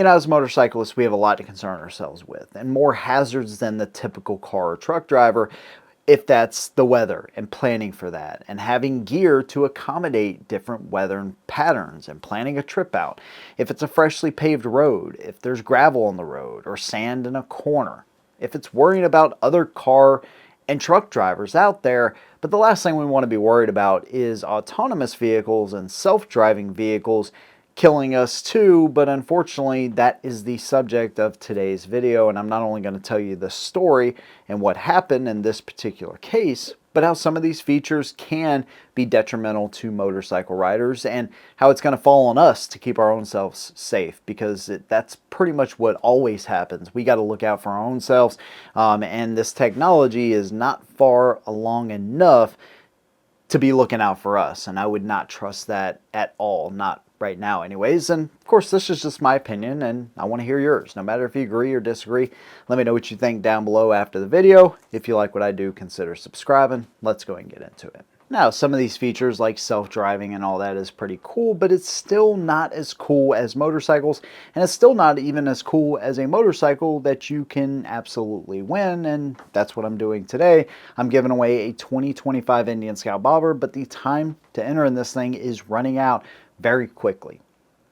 as motorcyclists, we have a lot to concern ourselves with, and more hazards than the typical car or truck driver, if that's the weather and planning for that, and having gear to accommodate different weather patterns and planning a trip out. If it's a freshly paved road, if there's gravel on the road or sand in a corner, if it's worrying about other car and truck drivers out there. But the last thing we want to be worried about is autonomous vehicles and self-driving vehicles killing us too, but unfortunately that is the subject of today's video, and I'm not only going to tell you the story and what happened in this particular case, but how some of these features can be detrimental to motorcycle riders and how it's going to fall on us to keep our own selves safe, because that's pretty much what always happens. We got to look out for our own selves, and this technology is not far along enough to be looking out for us, and I would not trust that at all, not right now anyways. And of course, this is just my opinion, and I want to hear yours. No matter if you agree or disagree, let me know what you think down below after the video. If you like what I do, consider subscribing. Let's go and get into it. Now, some of these features like self-driving and all that is pretty cool, but it's still not as cool as motorcycles, and it's still not even as cool as a motorcycle that you can absolutely win, and that's what I'm doing today. I'm giving away a 2025 Indian Scout Bobber, but the time to enter in this thing is running out very quickly.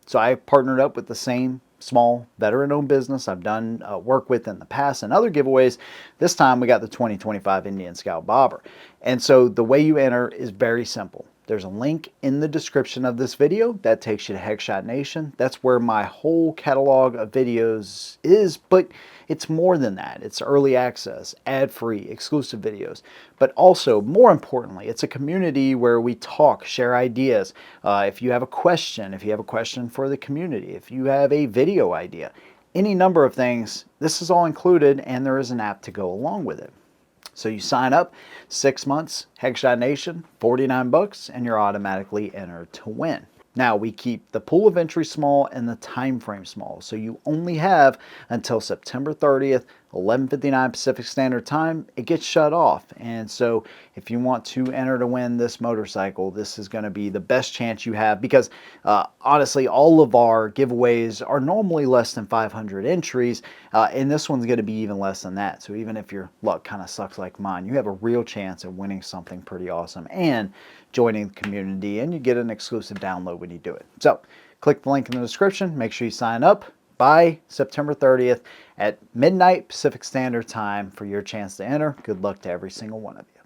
So I partnered up with the same small veteran-owned business I've done work with in the past and other giveaways. This time we got the 2025 Indian Scout Bobber. And so the way you enter is very simple. There's a link in the description of this video that takes you to Headshot Nation. That's where my whole catalog of videos is, but it's more than that. It's early access, ad-free, exclusive videos. But also, more importantly, it's a community where we talk, share ideas. If you have a question for the community, if you have a video idea, any number of things, this is all included, and there is an app to go along with it. So you sign up, 6 months, Headshot Nation, 49 bucks, and you're automatically entered to win. Now, we keep the pool of entry small and the time frame small, so you only have until September 30th, 11:59 Pacific Standard Time. It gets shut off, and so if you want to enter to win this motorcycle, this is going to be the best chance you have, because honestly, all of our giveaways are normally less than 500 entries, and this one's going to be even less than that. So even if your luck kind of sucks like mine, you have a real chance of winning something pretty awesome and joining the community, and you get an exclusive download when you do it. So click the link in the description, make sure you sign up by September 30th at midnight Pacific Standard Time for your chance to enter. Good luck to every single one of you.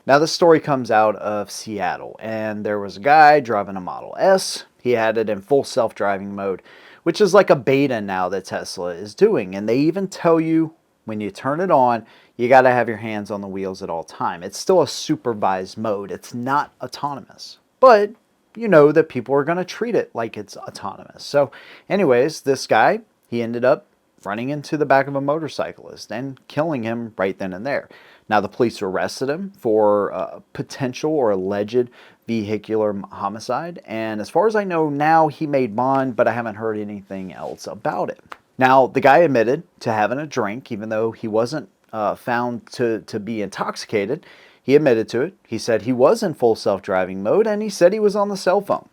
Now, this story comes out of Seattle, and there was a guy driving a Model S. He had it in full self-driving mode, which is like a beta now that Tesla is doing, and they even tell you when you turn it on, you got to have your hands on the wheels at all time. It's still a supervised mode. It's not autonomous, but you know that people are going to treat it like it's autonomous. So anyways, this guy, he ended up running into the back of a motorcyclist and killing him right then and there. Now, the police arrested him for potential or alleged vehicular homicide, and as far as I know now, he made bond, but I haven't heard anything else about it. Now, the guy admitted to having a drink, even though he wasn't found to be intoxicated. He admitted to it. He said he was in full self-driving mode, and he said he was on the cell phone.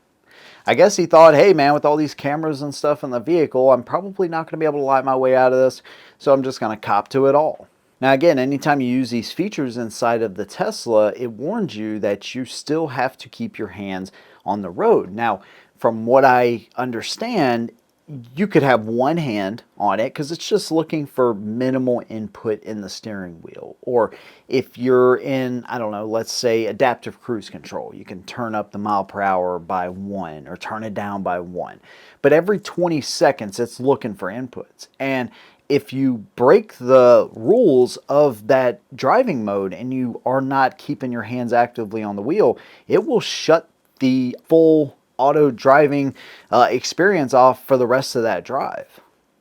I guess he thought, hey man, with all these cameras and stuff in the vehicle, I'm probably not going to be able to lie my way out of this, so I'm just going to cop to it all. Now again, anytime you use these features inside of the Tesla, it warns you that you still have to keep your hands on the road. Now, from what I understand, you could have one hand on it because it's just looking for minimal input in the steering wheel. Or if you're in, I don't know, let's say adaptive cruise control, you can turn up the mile per hour by 1 or turn it down by 1. But every 20 seconds, it's looking for inputs. And if you break the rules of that driving mode and you are not keeping your hands actively on the wheel, it will shut the full auto driving experience off for the rest of that drive.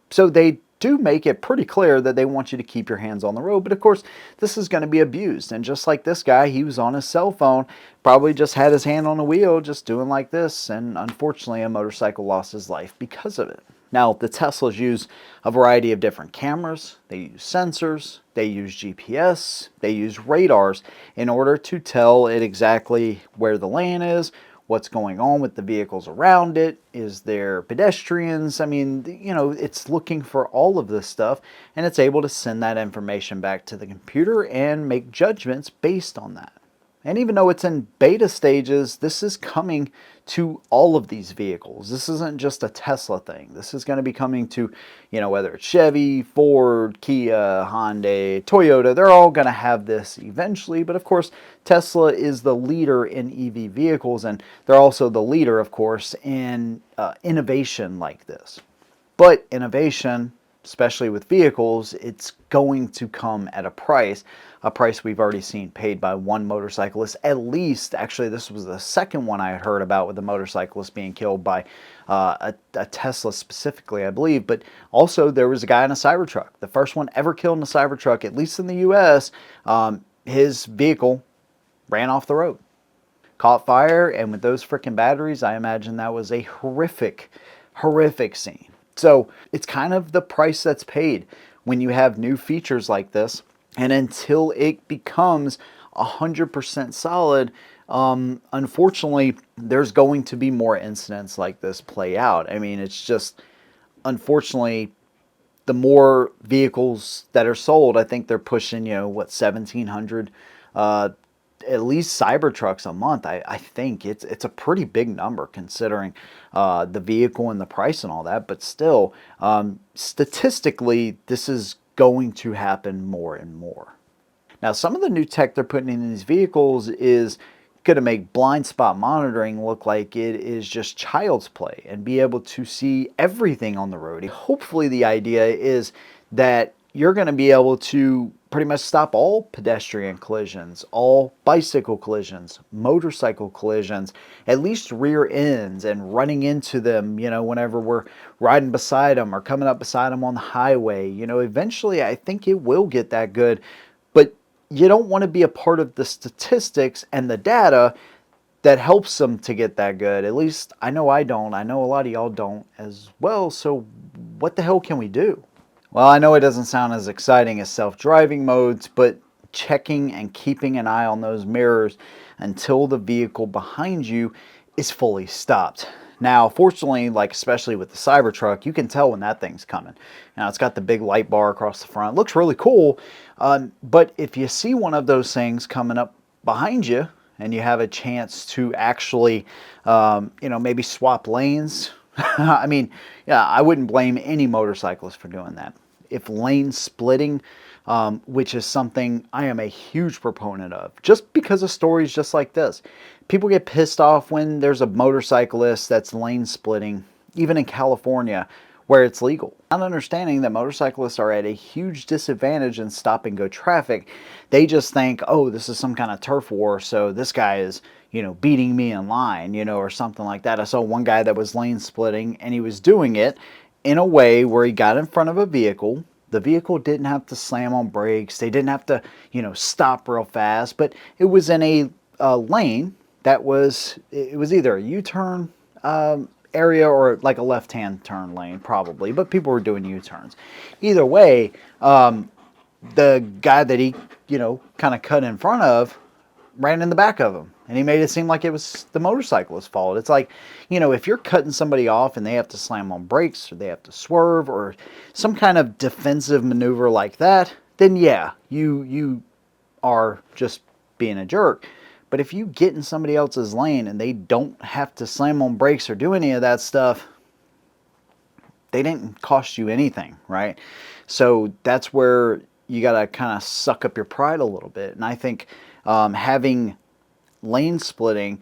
So they do make it pretty clear that they want you to keep your hands on the road, but of course this is going to be abused. And just like this guy, he was on his cell phone, probably just had his hand on the wheel, just doing like this, and unfortunately a motorcycle lost his life because of it. Now, the Teslas use a variety of different cameras, they use sensors, they use GPS, they use radars in order to tell it exactly where the lane is, what's going on with the vehicles around it. Is there pedestrians? I mean, it's looking for all of this stuff, and it's able to send that information back to the computer and make judgments based on that. And even though it's in beta stages, this is coming to all of these vehicles. This isn't just a Tesla thing. This is going to be coming to, whether it's Chevy, Ford, Kia, Hyundai, Toyota, they're all going to have this eventually. But of course, Tesla is the leader in EV vehicles, and they're also the leader, of course, in innovation like this. But innovation, especially with vehicles, it's going to come at a price we've already seen paid by one motorcyclist. At least, actually, this was the second one I had heard about with the motorcyclist being killed by a Tesla specifically, I believe. But also, there was a guy in a Cybertruck. The first one ever killed in a Cybertruck, at least in the U.S., his vehicle ran off the road, caught fire, and with those freaking batteries, I imagine that was a horrific, horrific scene. So it's kind of the price that's paid when you have new features like this. And until it becomes 100% solid, unfortunately, there's going to be more incidents like this play out. I mean, it's just, unfortunately, the more vehicles that are sold, I think they're pushing, 1,700 at least Cybertrucks a month. I think it's a pretty big number considering the vehicle and the price and all that. But still, statistically, this is going to happen more and more. Now, some of the new tech they're putting in these vehicles is going to make blind spot monitoring look like it is just child's play and be able to see everything on the road. Hopefully, the idea is that you're going to be able to pretty much stop all pedestrian collisions, all bicycle collisions, motorcycle collisions, at least rear ends and running into them, whenever we're riding beside them or coming up beside them on the highway. Eventually I think it will get that good, but you don't want to be a part of the statistics and the data that helps them to get that good. At least I know I don't. I know a lot of y'all don't as well. So what the hell can we do? Well, I know it doesn't sound as exciting as self-driving modes, but checking and keeping an eye on those mirrors until the vehicle behind you is fully stopped. Now, fortunately, especially with the Cybertruck, you can tell when that thing's coming. Now, it's got the big light bar across the front. It looks really cool, but if you see one of those things coming up behind you and you have a chance to actually, maybe swap lanes, I mean, yeah, I wouldn't blame any motorcyclist for doing that. If lane splitting, which is something I am a huge proponent of, just because of stories just like this. People get pissed off when there's a motorcyclist that's lane splitting, even in California, where it's legal. Not understanding that motorcyclists are at a huge disadvantage in stop and go traffic. They just think, oh, this is some kind of turf war, so this guy is, beating me in line, or something like that. I saw one guy that was lane splitting, and he was doing it in a way where he got in front of a vehicle. The vehicle didn't have to slam on brakes. They didn't have to, stop real fast. But it was in a lane that was either a U-turn area or like a left-hand turn lane, probably. But people were doing U-turns. Either way, the guy that he, kind of cut in front of ran in the back of him. And he made it seem like it was the motorcyclist's fault. It's like, if you're cutting somebody off and they have to slam on brakes or they have to swerve or some kind of defensive maneuver like that, then yeah, you are just being a jerk. But if you get in somebody else's lane and they don't have to slam on brakes or do any of that stuff, they didn't cost you anything, right? So that's where you got to kind of suck up your pride a little bit. And I think having lane splitting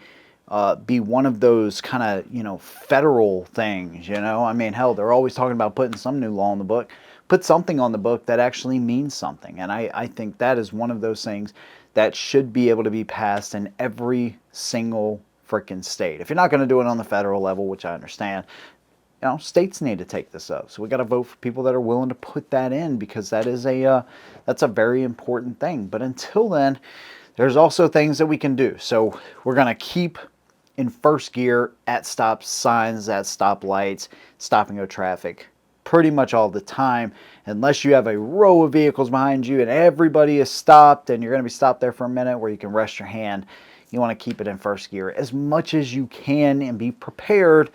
be one of those kind of, federal things, I mean, hell, they're always talking about putting some new law in the book. Put something on the book that actually means something. And I think that is one of those things that should be able to be passed in every single freaking state. If you're not going to do it on the federal level, which I understand, states need to take this up. So we got to vote for people that are willing to put that in, because that is that's a very important thing. But until then, there's also things that we can do. So we're going to keep in first gear at stop signs, at stop lights, stop and go traffic pretty much all the time, unless you have a row of vehicles behind you and everybody is stopped and you're going to be stopped there for a minute where you can rest your hand. you want to keep it in first gear as much as you can and be prepared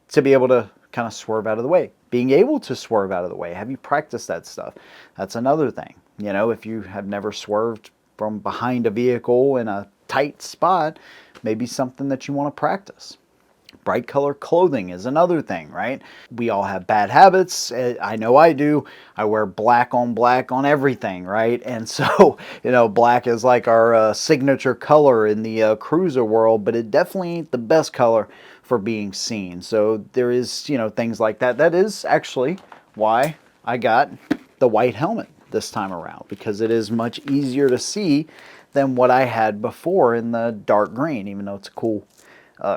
to be able to kind of swerve out of the way. Being able to swerve out of the way. Have you practiced that stuff? That's another thing. You know, if you have never swerved from behind a vehicle in a tight spot, maybe something that you want to practice. Bright color clothing is another thing, right? We all have bad habits. I know I do. I wear black on everything, right? And so, you know, black is like our signature color in the cruiser world, but it definitely ain't the best color for being seen. So there is, you know, things like that. That is actually why I got the white helmet this time around, because it is much easier to see than what I had before in the dark green, even though it's a cool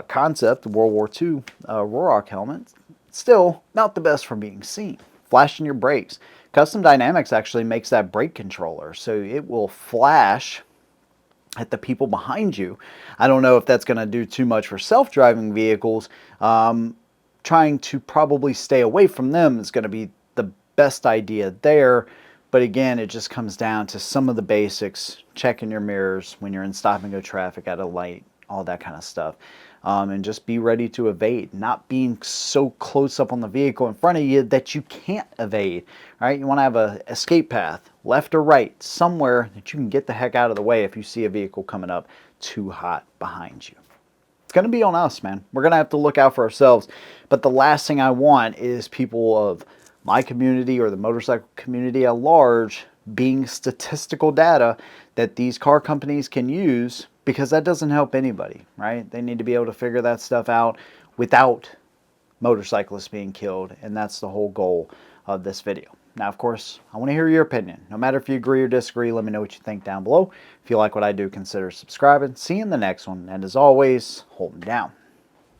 concept, World War II Rorok helmet. Still not the best for being seen. Flashing your brakes. Custom Dynamics actually makes that brake controller, so it will flash at the people behind you. I don't know if that's going to do too much for self-driving vehicles. Trying to probably stay away from them is going to be the best idea there. But again, it just comes down to some of the basics. Checking your mirrors when you're in stop and go traffic at a light, all that kind of stuff. And just be ready to evade, not being so close up on the vehicle in front of you that you can't evade, right? You want to have an escape path, left or right, somewhere that you can get the heck out of the way if you see a vehicle coming up too hot behind you. It's going to be on us, man. We're going to have to look out for ourselves. But the last thing I want is people of my community or the motorcycle community at large being statistical data that these car companies can use, because that doesn't help anybody, right? They need to be able to figure that stuff out without motorcyclists being killed, and that's the whole goal of this video. Now, of course, I want to hear your opinion. No matter if you agree or disagree, let me know what you think down below. If you like what I do, consider subscribing. See you in the next one, and as always, hold them down.